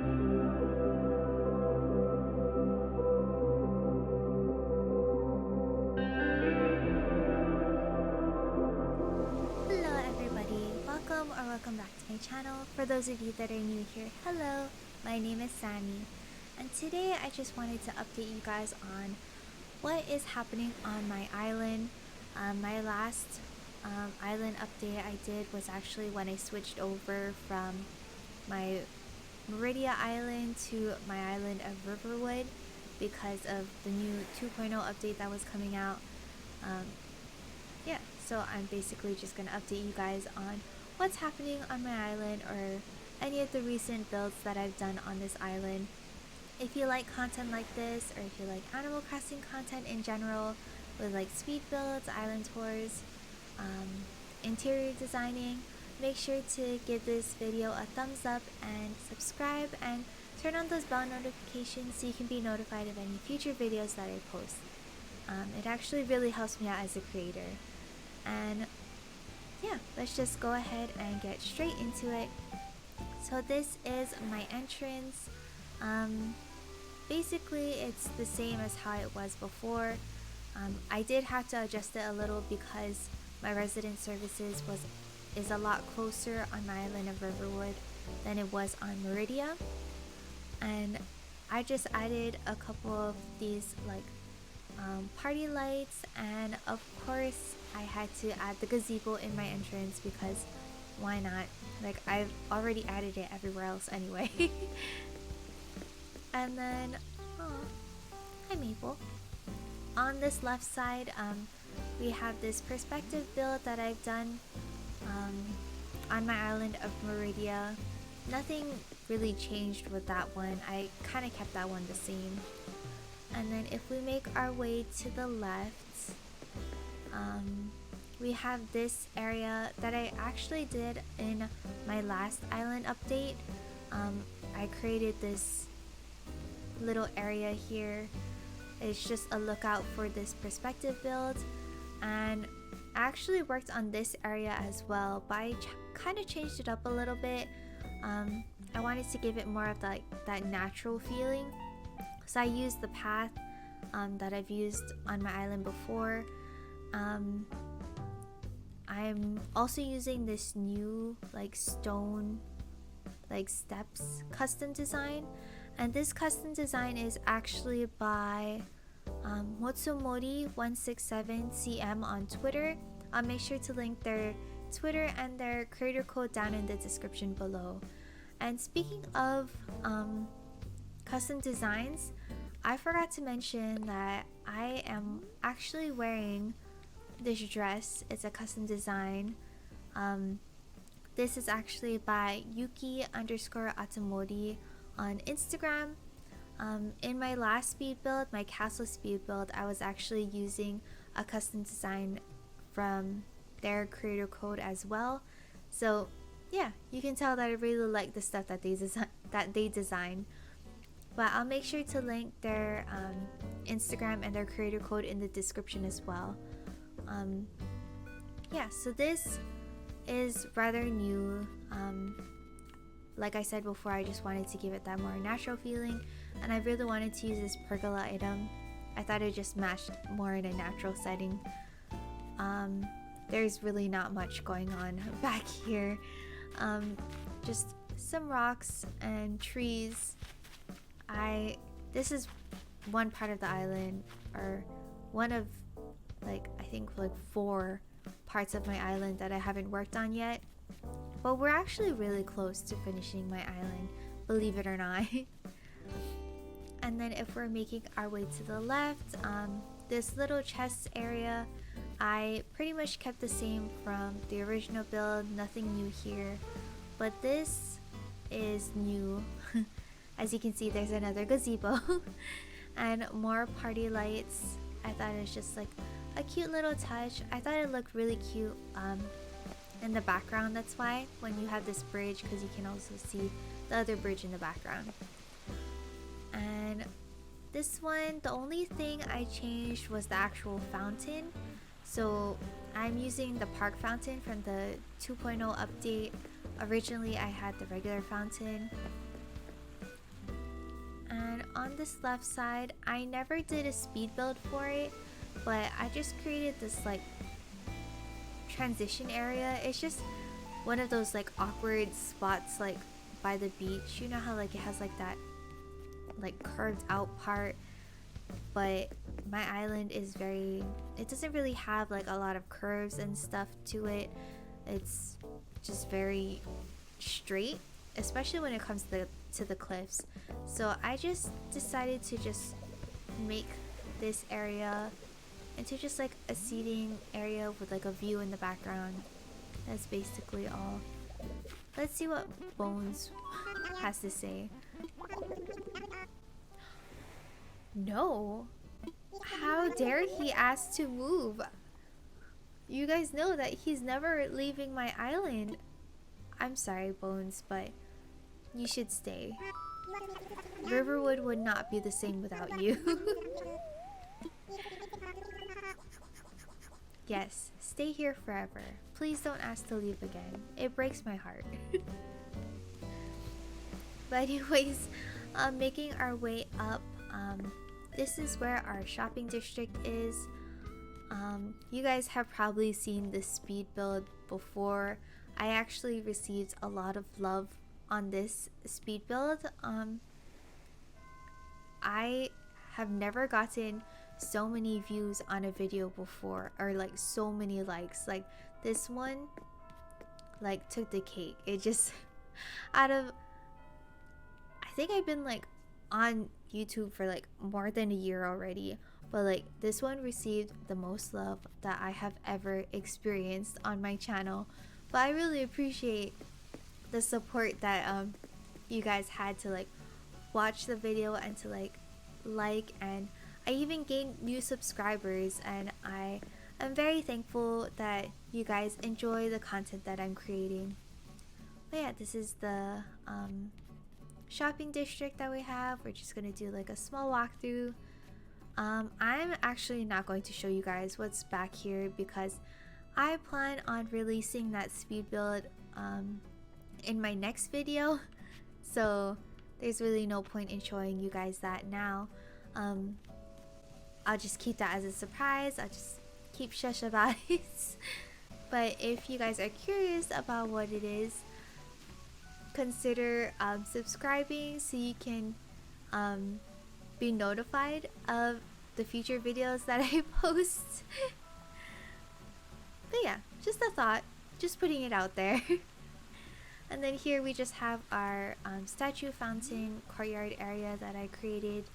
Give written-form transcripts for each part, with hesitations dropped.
Hello everybody, welcome back to my channel. For those of you that are new here, hello, my name is Sammy, and today I just wanted to update you guys on what is happening on my island. My last island update I did was actually when I switched over from my Meridia Island to my island of Riverwood because of the new 2.0 update that was coming out. Yeah, so I'm basically just going to update you guys on what's happening on my island or any of the recent builds that I've done on this island. If you like content like this, or if you like Animal Crossing content in general, with like speed builds, island tours, interior designing, make sure to give this video a thumbs up and subscribe and turn on those bell notifications so you can be notified of any future videos that I post. It actually really helps me out as a creator. And yeah, let's just go ahead and get straight into it. So this is my entrance. Basically it's the same as how it was before. I did have to adjust it a little because my resident services is a lot closer on my island of Riverwood than it was on Meridia, and I just added a couple of these like party lights, and of course I had to add the gazebo in my entrance because why not? Like, I've already added it everywhere else anyway. And then, oh, hi Maple. On this left side, we have this perspective build that I've done on my island of Meridia. Nothing really changed with that one. I kind of kept that one the same. And then if we make our way to the left, we have this area that I actually did in my last island update. I created this little area here. It's just a lookout for this perspective build, and I actually worked on this area as well, but I kind of changed it up a little bit. I wanted to give it more of that natural feeling, so I used the path that I've used on my island before. I'm also using this new like stone like steps custom design, and this custom design is actually by Motsumori167cm on Twitter. I'll make sure to link their Twitter and their creator code down in the description below. And speaking of custom designs, I forgot to mention that I am actually wearing this dress. It's a custom design. This is actually by Yuki_Atamori on Instagram. In my last speed build, my castle speed build, I was actually using a custom design from their creator code as well. So yeah, you can tell that I really like the stuff that they design. But I'll make sure to link their Instagram and their creator code in the description as well. Yeah, so this is rather new. Like I said before, I just wanted to give it that more natural feeling, and I really wanted to use this pergola item. I thought it just matched more in a natural setting. There's really not much going on back here. Just some rocks and trees. This is one part of the island, or one of I think 4 parts of my island that I haven't worked on yet. But we're actually really close to finishing my island, believe it or not. And then if we're making our way to the left, this little chest area, I pretty much kept the same from the original build, nothing new here. But this is new. As you can see, there's another gazebo and more party lights. I thought it was just like a cute little touch. I thought it looked really cute in the background. That's why, when you have this bridge, because you can also see the other bridge in the background. And this one, the only thing I changed was the actual fountain. So I'm using the park fountain from the 2.0 update. Originally I had the regular fountain, And on this left side, I never did a speed build for it, but I just created this like transition area. It's just one of those like awkward spots like by the beach. You know how like it has like that like curved out part, but my island is it doesn't really have like a lot of curves and stuff to it. It's just very straight, especially when it comes to the cliffs. So I just decided to just make this area into just like a seating area with like a view in the background. That's basically all. Let's see what Bones has to say. No, how dare he ask to move? You guys know that he's never leaving my island. I'm sorry, Bones, but you should stay. Riverwood would not be the same without you. Yes, stay here forever. Please don't ask to leave again. It breaks my heart. But anyways, making our way up, this is where our shopping district is. You guys have probably seen this speed build before. I actually received a lot of love on this speed build. I have never gotten so many views on a video before, or like so many likes. Like this one like took the cake. It just out of, I think I've been like on YouTube for like more than a year already, but like this one received the most love that I have ever experienced on my channel. But I really appreciate the support that you guys had to like watch the video and to like, and I even gained new subscribers, and I am very thankful that you guys enjoy the content that I'm creating. But yeah, this is the shopping district that we have. We're just gonna do like a small walkthrough. I'm actually not going to show you guys what's back here because I plan on releasing that speed build in my next video, so there's really no point in showing you guys that now. I'll just keep that as a surprise. I'll just keep shush about it. But if you guys are curious about what it is, consider subscribing so you can be notified of the future videos that I post. But yeah, just a thought, just putting it out there. And then here we just have our statue fountain courtyard area that I created.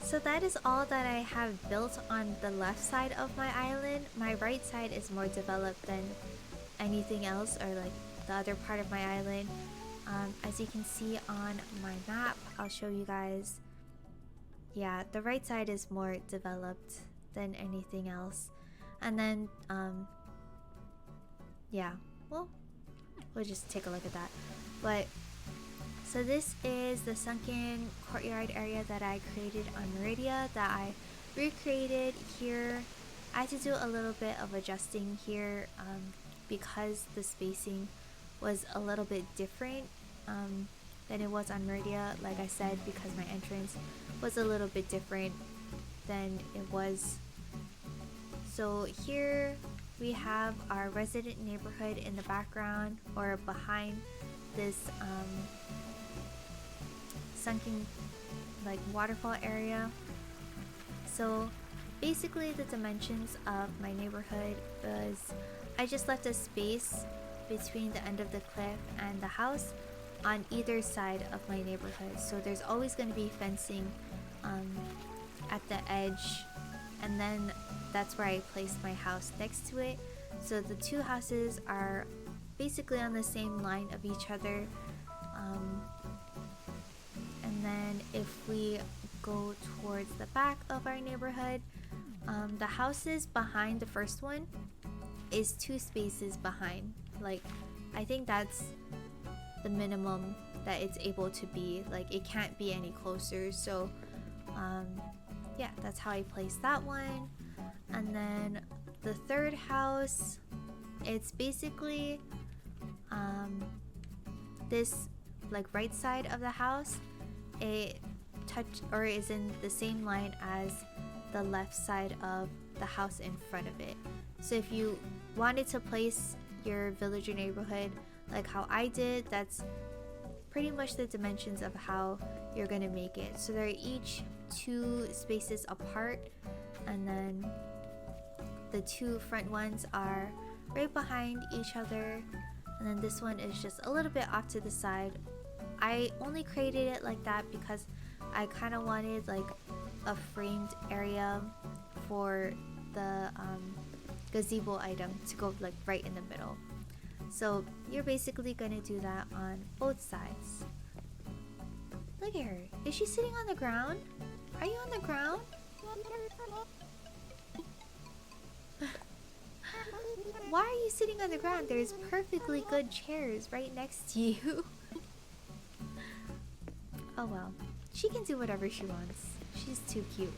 So that is all that I have built on the left side of my island. My right side is more developed than anything else, or like the other part of my island. As you can see on my map, I'll show you guys. Yeah, the right side is more developed than anything else. And then yeah, well, we'll just take a look at that. But so this is the sunken courtyard area that I created on Meridia that I recreated here. I had to do a little bit of adjusting here because the spacing was a little bit different than it was on Meridia. Like I said, because my entrance was a little bit different than it was. So here we have our resident neighborhood in the background, or behind this sunken like waterfall area. So basically the dimensions of my neighborhood was, I just left a space between the end of the cliff and the house on either side of my neighborhood. So there's always going to be fencing at the edge, and then that's where I placed my house next to it. So the two houses are basically on the same line of each other. And then if we go towards the back of our neighborhood, the houses behind the first one is 2 spaces behind. Like, I think that's the minimum that it's able to be. Like, it can't be any closer. So yeah, that's how I placed that one. And then the third house, it's basically this like right side of the house. It touch or is in the same line as the left side of the house in front of it. So if you wanted to place your village or neighborhood like how I did, that's pretty much the dimensions of how you're gonna make it. So they're each 2 spaces apart, and then the 2 front ones are right behind each other, and then this one is just a little bit off to the side. I only created it like that because I kind of wanted like a framed area for the gazebo item to go like right in the middle. So you're basically gonna do that on both sides. Look at her. Is she sitting on the ground? Are you on the ground? Why are you sitting on the ground? There's perfectly good chairs right next to you. Oh well. She can do whatever she wants. She's too cute.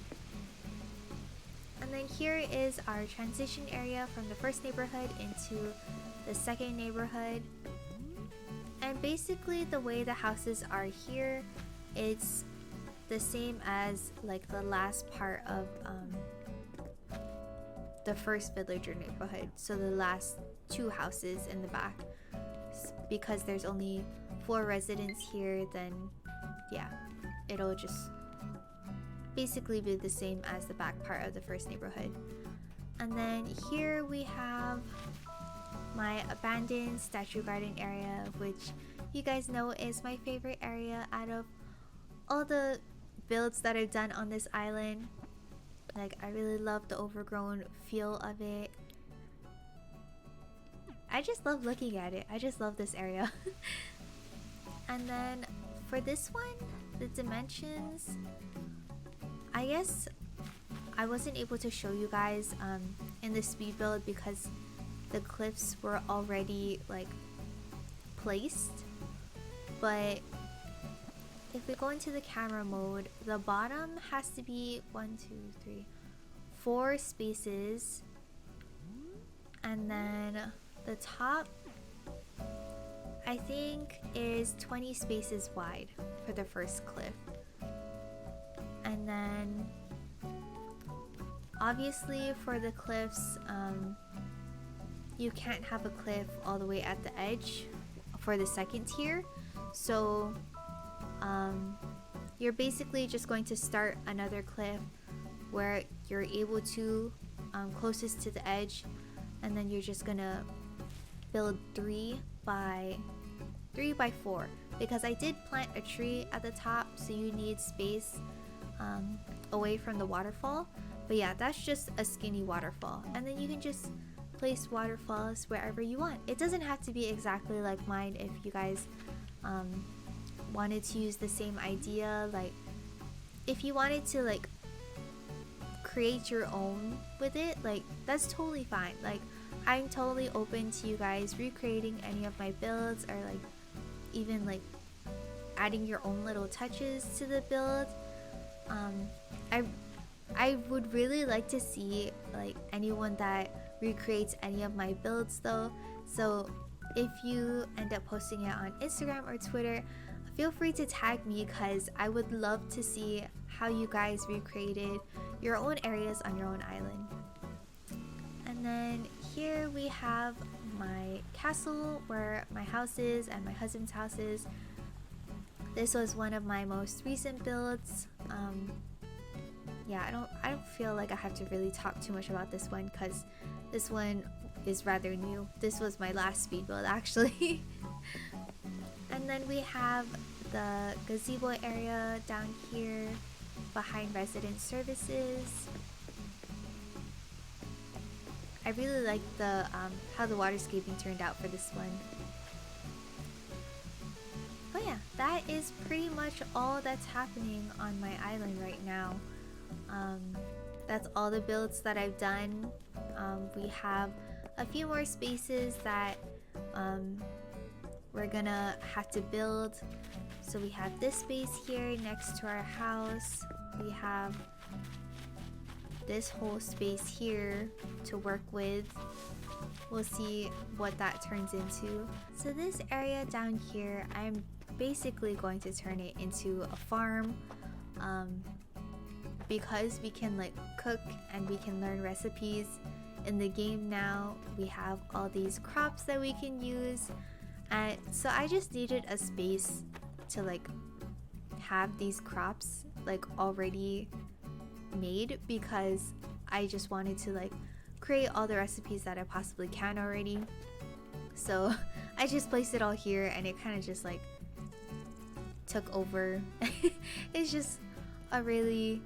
And then here is our transition area from the first neighborhood into the second neighborhood. And basically the way the houses are here, it's the same as like the last part of the first village or neighborhood. So the last 2 houses in the back. Because there's only 4 residents here, then yeah, it'll just basically be the same as the back part of the first neighborhood. And then here we have my abandoned statue garden area, which you guys know is my favorite area out of all the builds that I've done on this island. Like, I really love the overgrown feel of it. I just love looking at it. I just love this area. And then for this one, the dimensions, I guess I wasn't able to show you guys in the speed build because the cliffs were already like placed. But if we go into the camera mode, the bottom has to be 4 spaces, and then the top I think is 20 spaces wide for the first cliff. And then obviously for the cliffs, you can't have a cliff all the way at the edge for the second tier. So you're basically just going to start another cliff where you're able to closest to the edge, and then you're just gonna build 3 by 4 because I did plant a tree at the top, so you need space away from the waterfall. But yeah, that's just a skinny waterfall, and then you can just place waterfalls wherever you want. It doesn't have to be exactly like mine. If you guys wanted to use the same idea, like if you wanted to like create your own with it, like that's totally fine. Like I'm totally open to you guys recreating any of my builds, or like even like adding your own little touches to the build. I would really like to see like anyone that recreates any of my builds though. So if you end up posting it on Instagram or Twitter, feel free to tag me because I would love to see how you guys recreated your own areas on your own island. And then here we have my castle where my house is and my husband's house is. This was one of my most recent builds. Yeah, I don't feel like I have to really talk too much about this one because this one is rather new. This was my last speed build actually. And then we have the gazebo area down here behind resident services. I really like the how the waterscaping turned out for this one. But yeah, that is pretty much all that's happening on my island right now. That's all the builds that I've done. We have a few more spaces that we're gonna have to build. So we have this space here next to our house. We have this whole space here to work with. We'll see what that turns into. So this area down here, I'm basically going to turn it into a farm. because we can like cook and we can learn recipes in the game now, we have all these crops that we can use. And so I just needed a space to like have these crops like already made, because I just wanted to like create all the recipes that I possibly can already. So I just placed it all here and it kind of just like took over. It's just a really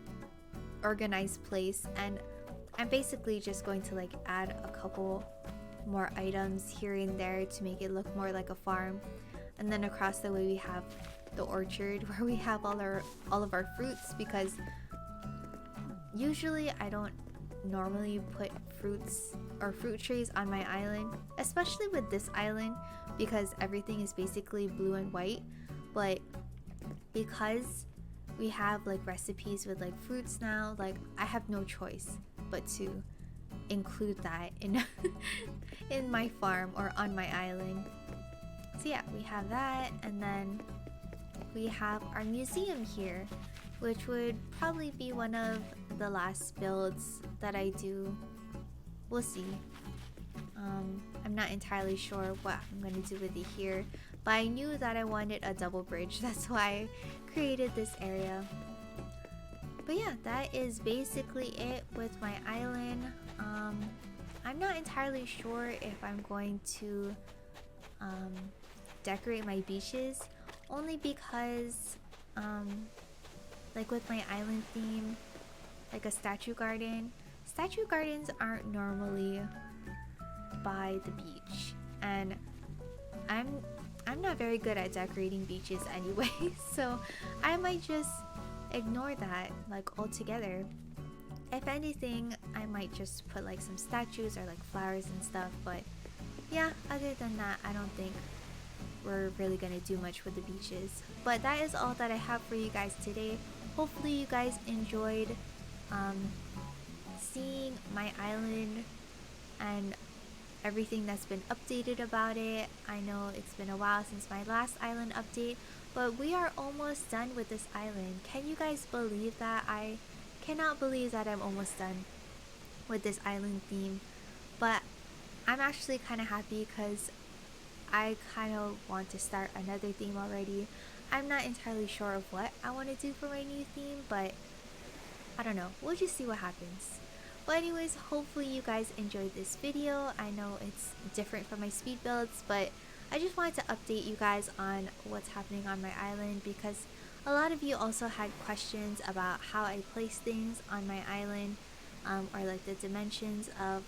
organized place, and I'm basically just going to like add a couple more items here and there to make it look more like a farm. And then across the way we have the orchard where we have all of our fruits, because usually I don't normally put fruits or fruit trees on my island, especially with this island because everything is basically blue and white. But because we have like recipes with like fruits now, like I have no choice but to include that in in my farm or on my island. So yeah, we have that, and then we have our museum here, which would probably be one of the last builds that I do. We'll see. I'm not entirely sure what I'm going to do with it here, but I knew that I wanted a double bridge. That's why I created this area. But yeah, that is basically it with my island. I'm not entirely sure if I'm going to decorate my beaches, only because like with my island theme, like a statue gardens aren't normally by the beach, and I'm not very good at decorating beaches anyway, so I might just ignore that like altogether. If anything, I might just put like some statues or like flowers and stuff, but yeah, other than that, I don't think we're really gonna do much with the beaches. But that is all that I have for you guys today. Hopefully you guys enjoyed seeing my island and everything that's been updated about it. I know it's been a while since my last island update, but we are almost done with this island. Can you guys believe that? I cannot believe that I'm almost done with this island theme, but I'm actually kind of happy because I kind of want to start another theme already. I'm not entirely sure of what I want to do for my new theme, but I don't know. We'll just see what happens. But anyways, hopefully you guys enjoyed this video. I know it's different from my speed builds, but I just wanted to update you guys on what's happening on my island, because a lot of you also had questions about how I place things on my island, or like the dimensions of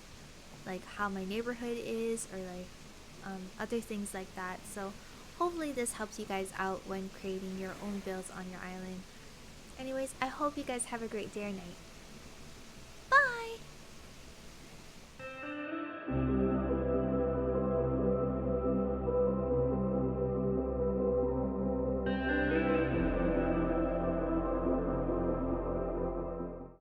like how my neighborhood is, or like other things like that. So hopefully this helps you guys out when creating your own builds on your island. Anyways, I hope you guys have a great day or night. Bye!